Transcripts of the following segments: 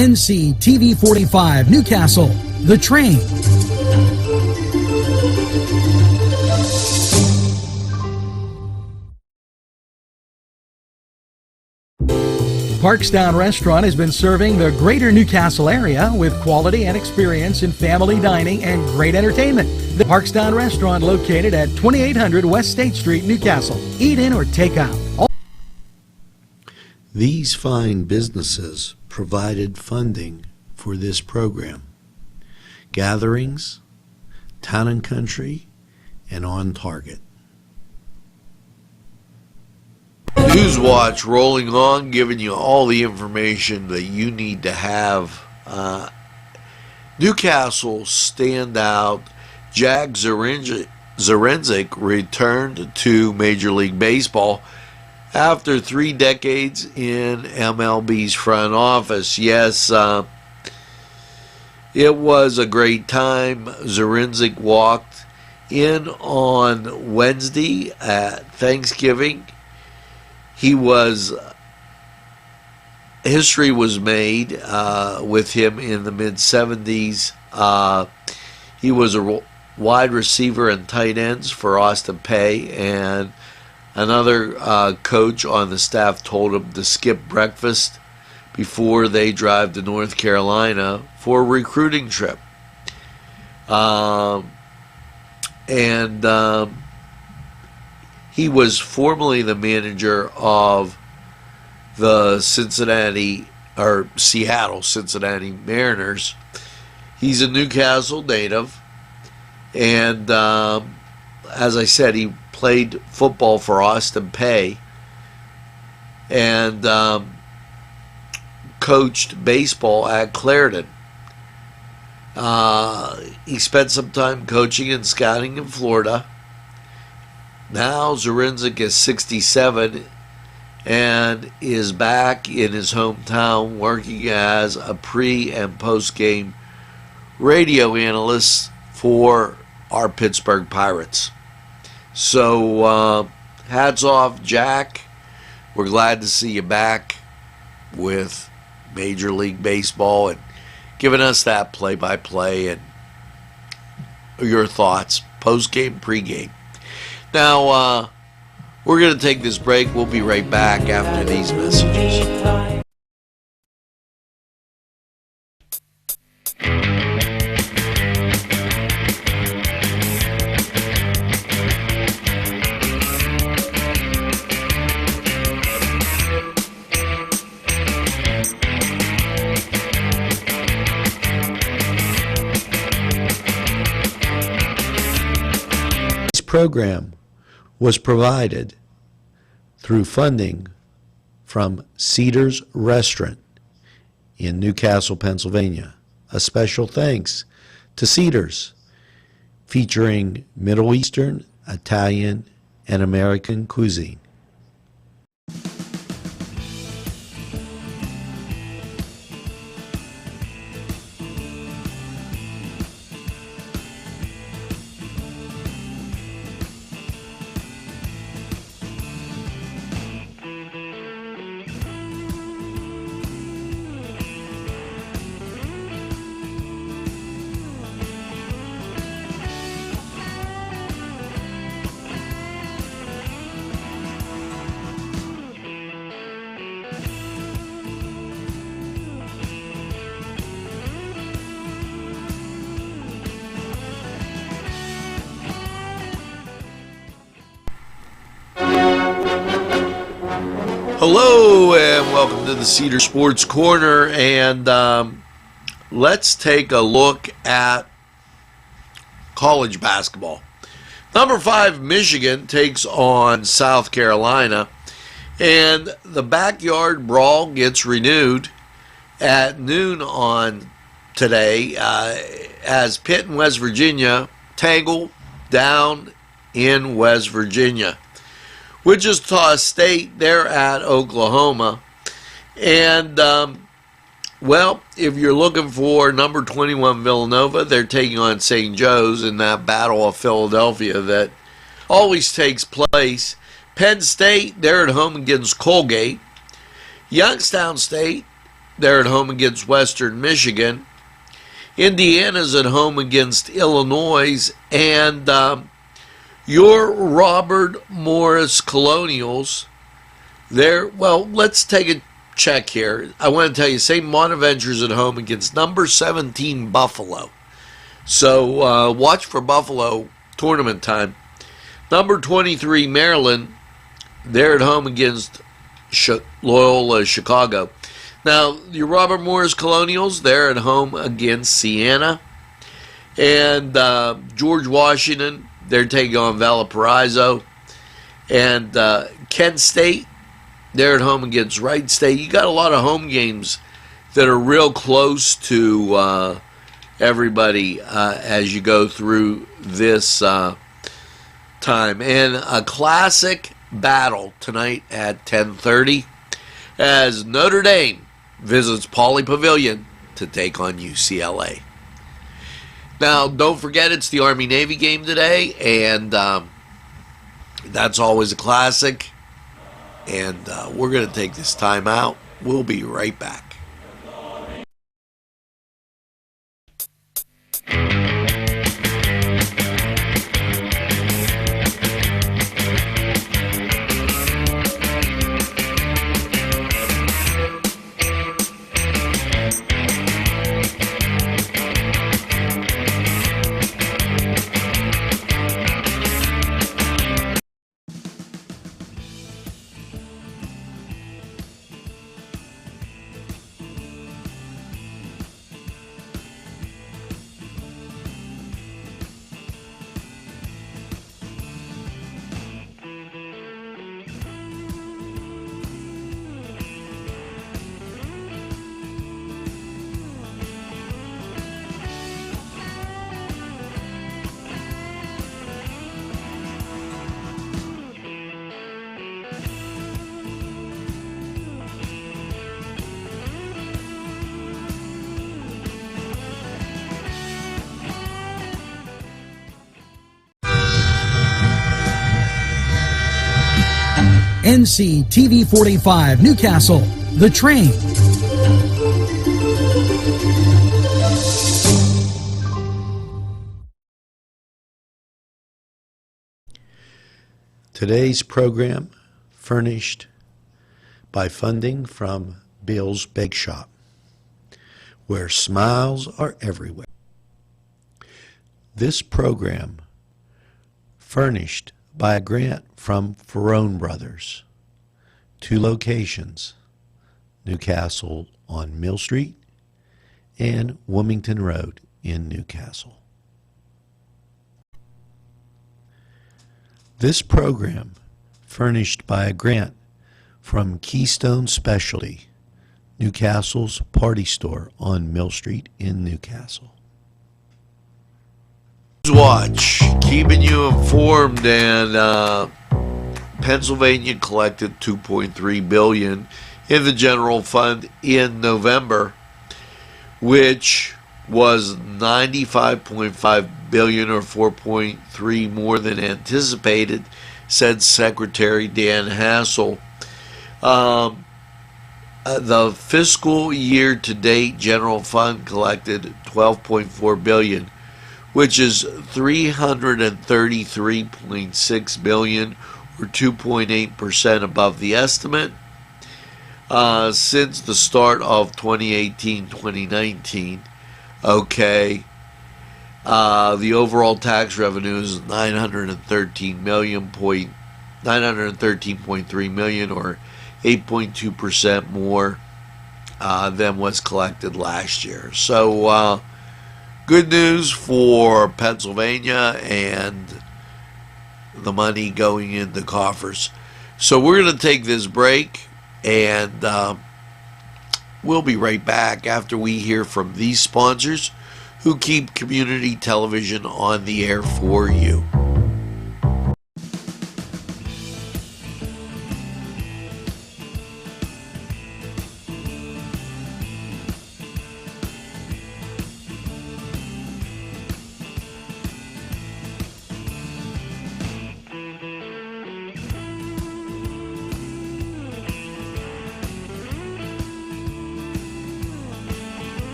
NCTV45 Newcastle, The Train. Parkstown Restaurant has been serving the greater Newcastle area with quality and experience in family dining and great entertainment. The Parkstown Restaurant, located at 2800 West State Street, Newcastle. Eat in or take out. These fine businesses provided funding for this program. Gatherings, Town and Country, and On Target. NewsWatch rolling on, giving you all the information that you need to have. Newcastle standout Jack Zarenzek returned to Major League Baseball after 3 decades in MLB's front office. Yes, it was a great time. Zarenzek walked in on Wednesday at Thanksgiving. History was made with him in the mid-70s. He was a wide receiver and tight ends for Austin Peay, and another coach on the staff told him to skip breakfast before they drive to North Carolina for a recruiting trip. He was formerly the manager of the Seattle Cincinnati Mariners. He's a Newcastle native, and as I said, he played football for Austin Peay and coached baseball at Clarendon. He spent some time coaching and scouting in Florida. Now Zarenzek is 67 and is back in his hometown working as a pre- and post-game radio analyst for our Pittsburgh Pirates. So hats off, Jack. We're glad to see you back with Major League Baseball and giving us that play-by-play and your thoughts, post-game, pre-game. Now, we're going to take this break. We'll be right back after these messages. This program was provided through funding from Cedars Restaurant in Newcastle, Pennsylvania. A special thanks to Cedars, featuring Middle Eastern, Italian, and American cuisine. Hello and welcome to the Cedar Sports Corner, and let's take a look at college basketball. Number 5 Michigan takes on South Carolina, and the backyard brawl gets renewed at noon on today as Pitt and West Virginia tangle down in West Virginia. Wichita State, they're at Oklahoma. And, well, if you're looking for number 21 Villanova, they're taking on St. Joe's in that Battle of Philadelphia that always takes place. Penn State, they're at home against Colgate. Youngstown State, they're at home against Western Michigan. Indiana's at home against Illinois. And your Robert Morris Colonials, let's take a check here. I want to tell you, St. Bonaventure's at home against number 17 Buffalo. So watch for Buffalo tournament time. Number 23 Maryland, they're at home against Loyola Chicago. Now, your Robert Morris Colonials, they're at home against Siena. And George Washington, they're taking on Valparaiso. And Kent State, they're at home against Wright State. You got a lot of home games that are real close to everybody as you go through this time. And a classic battle tonight at 10:30 as Notre Dame visits Pauley Pavilion to take on UCLA. Now, don't forget it's the Army-Navy game today, and that's always a classic. And we're going to take this time out. We'll be right back. NCTV45 Newcastle, The Train. Today's program furnished by funding from Bill's Bake Shop, where smiles are everywhere. This program furnished by a grant from Ferrone Brothers, 2 locations, Newcastle on Mill Street and Wilmington Road in Newcastle. This program furnished by a grant from Keystone Specialty, Newcastle's party store on Mill Street in Newcastle. NewsWatch, keeping you informed, and Pennsylvania collected $2.3 billion in the general fund in November, which was $95.5 billion or 4.3 more than anticipated, said Secretary Dan Hassel. The fiscal year to date general fund collected $12.4 billion, which is $333.6 billion or 2.8% above the estimate. Since the start of 2018-2019, okay, the overall tax revenue is $913.3 million or 8.2% more than was collected last year. So good news for Pennsylvania and the money going into coffers. So we're going to take this break, and we'll be right back after we hear from these sponsors who keep community television on the air for you.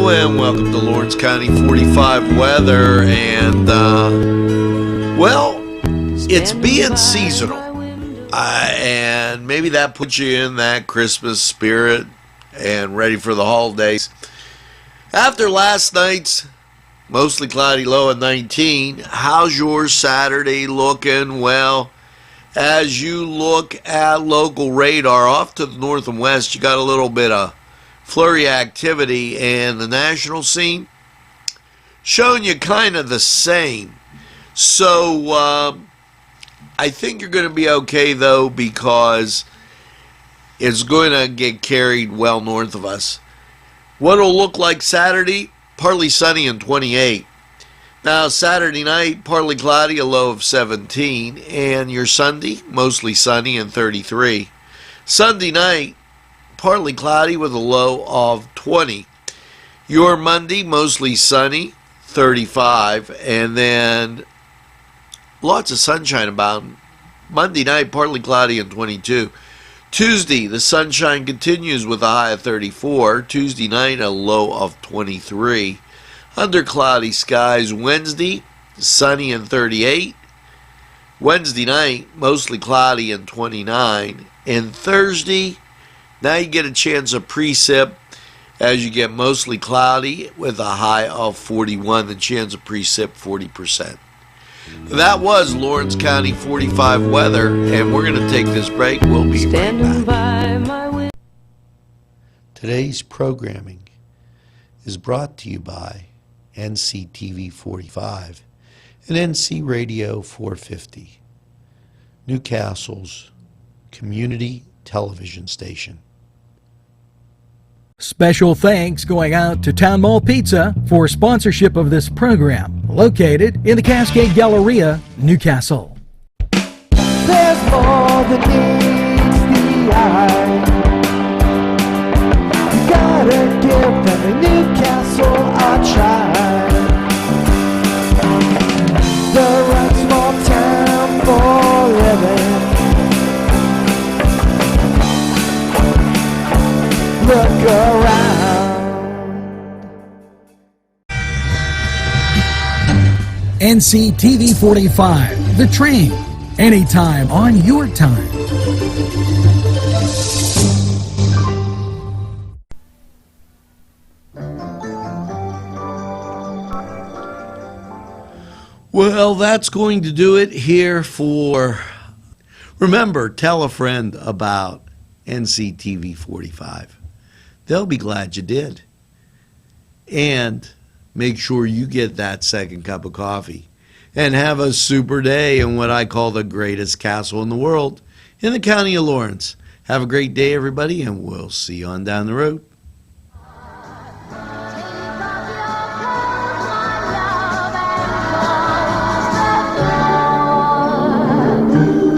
Hello and welcome to Lawrence County 45 weather. And, well, it's being seasonal. And maybe that puts you in that Christmas spirit and ready for the holidays. After last night's mostly cloudy low at 19, how's your Saturday looking? Well, as you look at local radar off to the north and west, you got a little bit of flurry activity, and the national scene showing you kind of the same. So I think you're going to be okay, though, because it's going to get carried well north of us. What it'll look like Saturday, partly sunny and 28. Now, Saturday night, partly cloudy, a low of 17. And your Sunday, mostly sunny and 33. Sunday night, partly cloudy with a low of 20. Your Monday, mostly sunny, 35. And then lots of sunshine about. Monday night, partly cloudy and 22. Tuesday, the sunshine continues with a high of 34. Tuesday night, a low of 23. Under cloudy skies. Wednesday, sunny and 38. Wednesday night, mostly cloudy and 29. And Thursday, now you get a chance of precip as you get mostly cloudy with a high of 41. The chance of precip 40%. That was Lawrence County 45 weather, and we're going to take this break. We'll be right back. Today's programming is brought to you by NCTV45 and NC Radio 450, Newcastle's community television station. Special thanks going out to Town Mall Pizza for sponsorship of this program, located in the Cascade Galleria, Newcastle. There's more than meets the eye. You gotta give them a Newcastle a try. The right small town for living. Look around. NCTV45, The Train, anytime on your time. Well, that's going to do it here for... Remember, tell a friend about NCTV 45. They'll be glad you did. And make sure you get that second cup of coffee. And have a super day in what I call the greatest castle in the world, in the county of Lawrence. Have a great day, everybody, and we'll see you on down the road.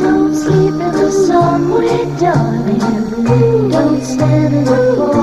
Don't sleep in the sun, darling. Don't stand in the